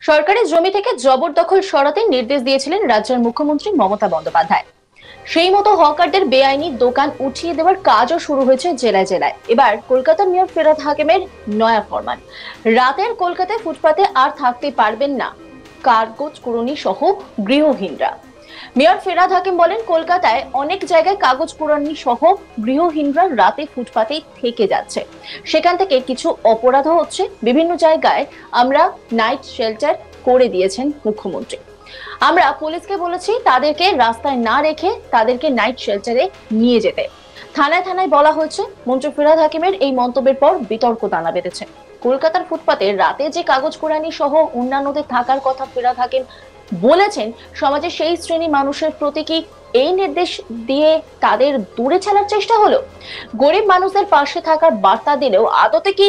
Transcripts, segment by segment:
সরকারি জমি থেকে জবরদখল সরাতে নির্দেশ দিয়েছিলেন রাজ্যের মুখ্যমন্ত্রী মমতা বন্দ্যোপাধ্যায়। সেই মতো হকারদের বেআইনি দোকান উঠিয়ে দেওয়ার কাজও শুরু হয়েছে জেলায় জেলায়। এবার কলকাতার মেয়র ফিরহাদ হাকিমের নয়া ফরমান। রাতের কলকাতায় ফুটপাতে আর থাকতে পারবেন না কাগজ কুড়ুনি সহ গৃহহীনরা। মেয়র ফিরহাদ হাকিম বলেন, কলকাতায় অনেক জায়গায় কাগজ কুড়ানি সহ গৃহহীনরা রাতে ফুটপাতেই থেকে যাচ্ছে। সেখান থেকে কিছু অপরাধও হচ্ছে। বিভিন্ন জায়গায় আমরা নাইট শেল্টার করে দিয়েছেন মুখ্যমন্ত্রী। আমরা পুলিশকে বলেছি তাদেরকে রাস্তায় না রেখে তাদেরকে নাইট শেল্টারে নিয়ে যেতে। থানায় থানায় বলা হয়েছে। মন্ত্রী ফিরহাদ হাকিমের এই মন্তব্যের পর বিতর্ক দানা বেঁধেছে। কলকাতার ফুটপাতে রাতে যে কাগজ কুড়ানি সহ অন্যান্যদের থাকার কথা ফিরহাদ হাকিম বলেছেন, সমাজের সেই শ্রেণী মানুষের প্রতি কি এই নির্দেশ দিয়ে তাদের দূরে ছেড়ার চেষ্টা হলো? গরিব মানুষদের পাশে থাকার বার্তা দিলেও আদতে কি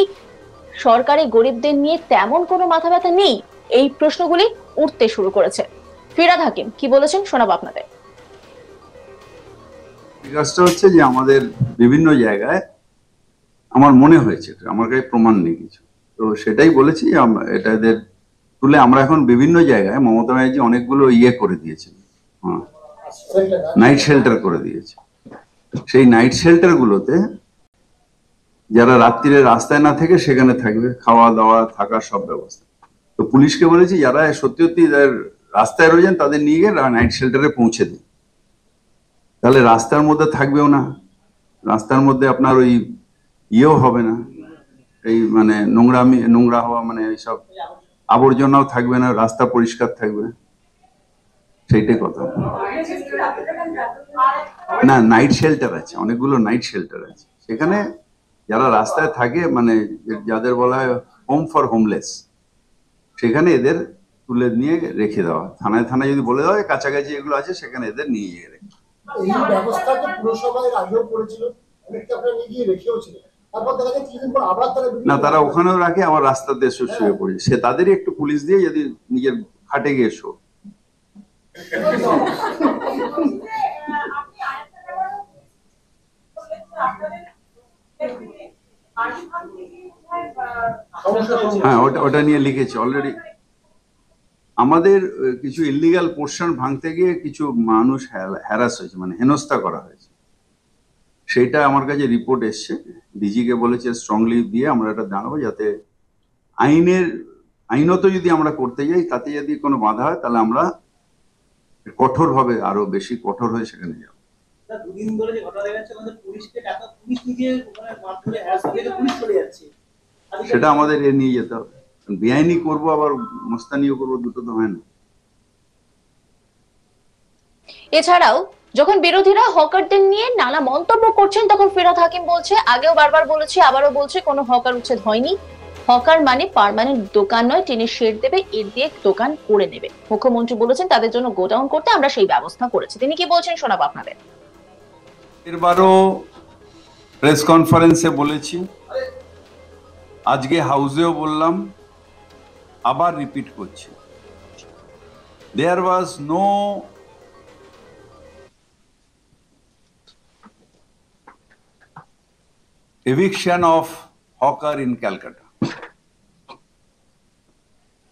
সরকারি গরিবদের নিয়ে তেমন কোনো মাথা ব্যথা নেই? এই প্রশ্নগুলি উঠতে শুরু করেছে। ফিরহাদ হাকিম কি বলেছেন শোনাবো আপনাদের। কাজটা হচ্ছে যে আমাদের বিভিন্ন জায়গায় আমার মনে হয়েছে, আমার কাছে প্রমাণ নেই কিছু, তো সেটাই বলেছি। এটা এদের তুলে আমরা এখন বিভিন্ন জায়গায় মমতা ব্যানার্জি অনেকগুলো করে দিয়েছেন, নাইট শেল্টার করে দিয়েছে। সেই নাইট শেল্টার গুলোতে যারা রাত্রিরে রাস্তায় না থেকে সেখানে থাকবে, খাওয়া দাওয়া থাকার সব ব্যবস্থা। তো পুলিশকে বলেছি যারা সত্যি সত্যি রাস্তায় রয়েছেন তাদের নিয়ে গিয়ে নাইট শেল্টারে পৌঁছে দিন। তাহলে রাস্তার মধ্যে থাকবেও না, রাস্তার মধ্যে আপনার ওই হবে না, এই মানে নোংরা হওয়া, মানে এইসব আবর্জনাও থাকবে না, রাস্তা পরিষ্কার থাকবে, সেইটাই কথা। না, নাইট শেল্টার আছে, অনেকগুলো নাইট শেল্টার আছে। সেখানে যারা রাস্তায় থাকে, মানে যাদের বলা হয় হোম ফর হোমলেস, সেখানে এদের তুলে নিয়ে রেখে দেওয়া। থানায় থানায় যদি বলে দেওয়া হয় কাছাকাছি এগুলো আছে, সেখানে এদের নিয়ে গিয়ে রেখে। এই ব্যবস্থা তো পুরসভায় আগেও করেছিল, অনেকটা আপনারা নিয়ে গিয়ে রেখেও ছিলেন। তারপর দেখা যাচ্ছে কিছুদিন পর আবার না, তারা ওখানেও রাখে, আবার রাস্তাতে শুয়ে পড়ে। সে তাদেরই একটু পুলিশ দিয়ে যদি নিজের খাটে গিয়ে শো। হ্যাঁ, ওটা নিয়ে লিখেছি অলরেডি। আমাদের কিছু ইলিগাল পোর্শন ভাঙতে গিয়ে কিছু মানুষ হ্যারাস হয়েছে, মানে হেনস্থা করা হয়েছে। সেটা আমার কাছে রিপোর্ট এসছে, ডিজি কে বলেছে স্ট্রংলি দিয়ে আমরা এটা জানাবো, যাতে আইনত যদি আমরা করতে যাই তাতে যদি কোনো বাধা হয় তাহলে আমরা কঠোর ভাবে, আরো বেশি কঠোর হয়ে সেখানে যাবো। দুদিন ধরে যে ঘটনা দেখাচ্ছে, আমাদের পুলিশকে ডাকা, পুলিশ নিজে ওখানে মারধরে হ্যারাস করে পুলিশ চলে যাচ্ছে, সেটা আমাদের নিয়ে যেতে হবে। বেআইনি করবো আবার মস্তানিও করবো, দুটো তো হয় না। এছাড়াও যখন বিরোধীরা হকারদের নিয়ে নানা মন্তব্য করছেন, তখন ফিরহাদ হাকিম বলছে, আগেও বারবার বলেছি আবারও বলছে, কোনো হকার উচ্ছেদ হয়নি। হকার মানে পার্মানেন্ট দোকান নয়, টিনের শেড দেবে, এর দিয়ে দোকান করে নেবে। মুখ্যমন্ত্রী বলেছেন তাদের জন্য গোডাউন করতে আমরা সেই ব্যবস্থা করেছি। তিনি কি বলছেন শোনাবো আপনাদের। এরবারও প্রেস কনফারেন্সে বলেছি, আজকে হাউসেও বললাম, আবার রিপিট করছি, there was no eviction of hawker in Calcutta.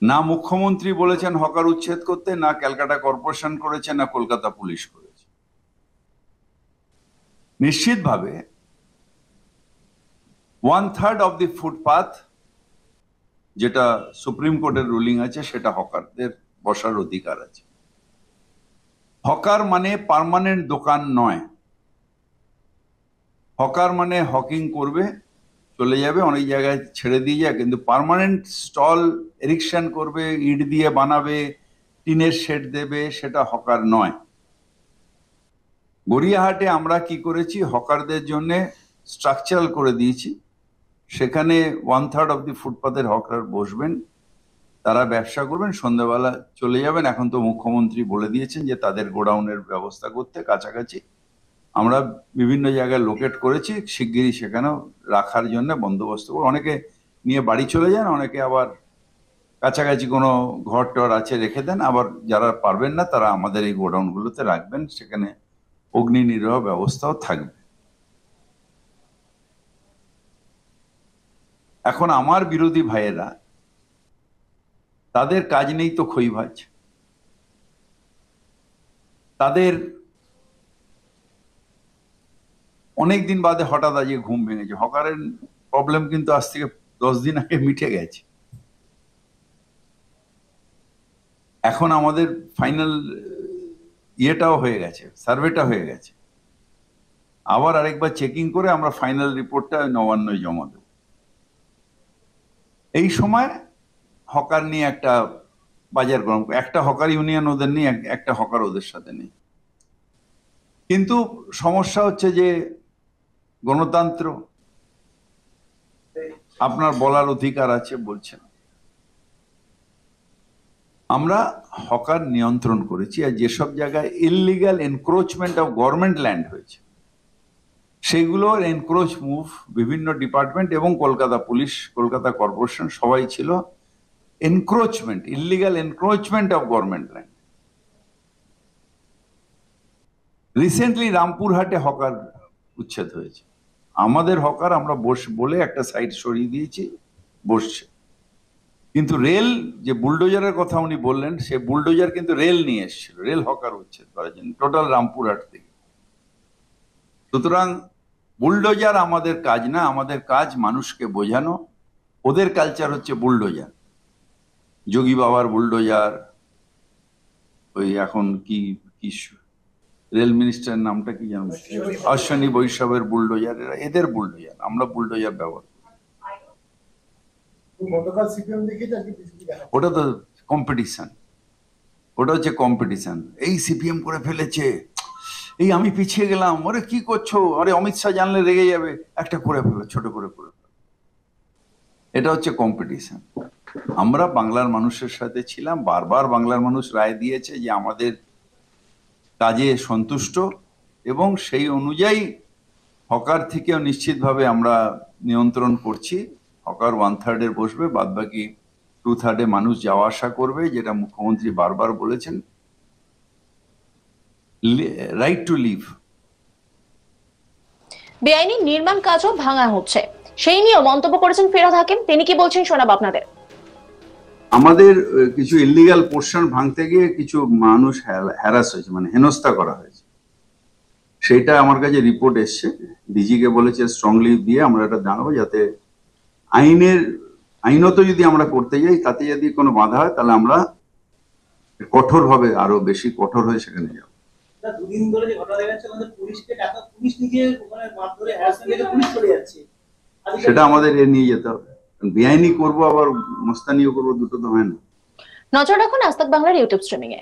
না মুখ্যমন্ত্রী বলেছেন হকার উচ্ছেদ করতে, না ক্যালকাটা কর্পোরেশন করেছে, না কলকাতা পুলিশ করেছে। নিশ্চিতভাবে 1/3 অফ দি ফুটপাথ, যেটা সুপ্রিম কোর্টের রুলিং আছে, সেটা হকারদের বসার অধিকার আছে। হকার মানে পার্মানেন্ট দোকান নয়। হকার মানে হকিং করবে, চলে যাবে, অনেক জায়গায় ছেড়ে দিয়ে যায়, কিন্তু পার্মানেন্ট স্টল এরিকশন করবে, ইট দিয়ে বানাবে, টিনের শেড দেবে, সেটা হকার নয়। গড়িয়াহাটে আমরা কি করেছি, হকারদের জন্য স্ট্রাকচারাল করে দিয়েছি। সেখানে 1/3 অফ দি ফুটপাথের হকার বসবেন, তারা ব্যবসা করবেন, সন্ধ্যাবেলা চলে যাবেন। এখন তো মুখ্যমন্ত্রী বলে দিয়েছেন যে তাদের গোডাউনের ব্যবস্থা করতে কাছাকাছি। আমরা বিভিন্ন জায়গায় লোকেট করেছি, শিগগিরই সেখানেও রাখার জন্য বন্দোবস্ত করব। অনেকে নিয়ে বাড়ি চলে যান, অনেকে আবার কাছাকাছি কোনো ঘর টর আছে রেখে দেন, আবার যারা পারবেন না তারা আমাদের এই গোডাউনগুলোতে রাখবেন, সেখানে অগ্নি নির্বাহ ব্যবস্থাও থাকবে। এখন আমার বিরোধী ভাইয়েরা তাদের কাজ নেই তো খইভাজ, তাদের অনেকদিন বাদে হঠাৎ আজকে ঘুম ভেঙেছে। হকারের প্রবলেম কিন্তু আজ থেকে 10 দিন আগে মিটে গেছে। এখন আমাদের ফাইনাল ইয়েটাও হয়ে গেছে, সার্ভেটা হয়ে গেছে। আবার আরেকবার চেকিং করে আমরা ফাইনাল রিপোর্টটা নবান্নয় জমা দেব। এই সময় হকার নিয়ে একটা বাজার গরম, একটা হকার ইউনিয়ন ওদের নেই, একটা হকার ওদের সাথে নেই। কিন্তু সমস্যা হচ্ছে যে গণতন্ত্র, আপনার বলার অধিকার আছে, বলছেন। আমরা হকার নিয়ন্ত্রণ করেছি, আর যেসব জায়গায় illegal encroachment of government land হয়েছে সেগুলোর এনক্রোচ মুভ বিভিন্ন ডিপার্টমেন্ট এবং কলকাতা পুলিশ, কলকাতা কর্পোরেশন সবাই ছিল। Encroachment, illegal encroachment of government land. Recently রামপুরহাটে হকার উচ্ছেদ হয়েছে। আমাদের হকার আমরা বলে একটা সাইড সরিয়ে দিয়েছি, বসছে। কিন্তু রেল, যে বুলডোজারের কথা উনি বললেন, সে বুলডোজার কিন্তু রেল নিয়ে এসেছিল, রেল হকার উচ্ছেদ করার জন্য, টোটাল রামপুরহাট থেকে। সুতরাং বুলডোজার আমাদের কাজ না, আমাদের কাজ মানুষকে বোঝানো। ওদের কালচার হচ্ছে বুলডোজার, যোগী বাবার বুলডোজার, ওই এখন কি রেল মিনিস্টারের নামটা কি জানো, অশ্বিনী বৈষ্ণবের বুলডোজার, এদের বুলডোজার। আমরা বুলডোজার ব্যবহার করি। গতকাল সিপিএম দেখিয়েছে, আজকে বিজেপি দেখাচ্ছে। ওটা তো কম্পিটিশন, ওটা হচ্ছে কম্পিটিশন। এই সিপিএম করে ফেলেছে, এই আমি পিছিয়ে গেলাম, ওরে কি করছো, আরে অমিত শাহ জানলে রেগে যাবে, একটা করে ফেলো, ছোট করে ফেলো। এটা হচ্ছে কম্পিটিশন। আমরা বাংলার মানুষের সাথে ছিলাম, বারবার বাংলার মানুষ রায় দিয়েছে যে আমাদের কাজে সন্তুষ্ট, এবং সেই অনুযায়ী হকার থেকেও নিশ্চিতভাবে আমরা নিয়ন্ত্রণ করছি। হকার 1/3 বসবে, বাদ বাকি 2/3 মানুষ যাওয়া আসা করবে, যেটা মুখ্যমন্ত্রী বারবার বলেছেন, রাইট টু লিভ। বেআইনি নির্মাণ কাজও ভাঙা হচ্ছে, সেই নিয়েও মন্তব্য করেছেন ফিরহাদ হাকিম। তিনি কি বলছেন শোনাব আপনাদের। আমাদের কিছু ইলিগাল পোর্শন ভাঙতে গিয়ে কিছু মানুষ হ্যারাস হয়েছে, মানে হেনস্থা করা হয়েছে। সেইটা আমার কাছে রিপোর্ট এসছে, ডিজি কে বলেছে স্ট্রংলি দিয়ে আমরা এটা জানাবো, যাতে আইনত যদি আমরা করতে যাই, তাতে যদি কোনো বাধা হয় তাহলে আমরা কঠোরভাবে, আরো বেশি কঠোর হয়ে সেখানে যাবো। দুদিন ধরে যে ঘটনা দেখা যাচ্ছে, আমাদের পুলিশকে টাকা, পুলিশ নিজে ওখানে মারধরে হ্যারাসমেন্ট থেকে পুলিশ চলে যাচ্ছে, সেটা আমাদের নিয়ে যেতে হবে। বেআইনি করবো আবার মস্তানিও করবো, দুটো তো হয় না। নজর রাখুন আজ তাক বাংলার ইউটিউব স্ট্রিমিং এ।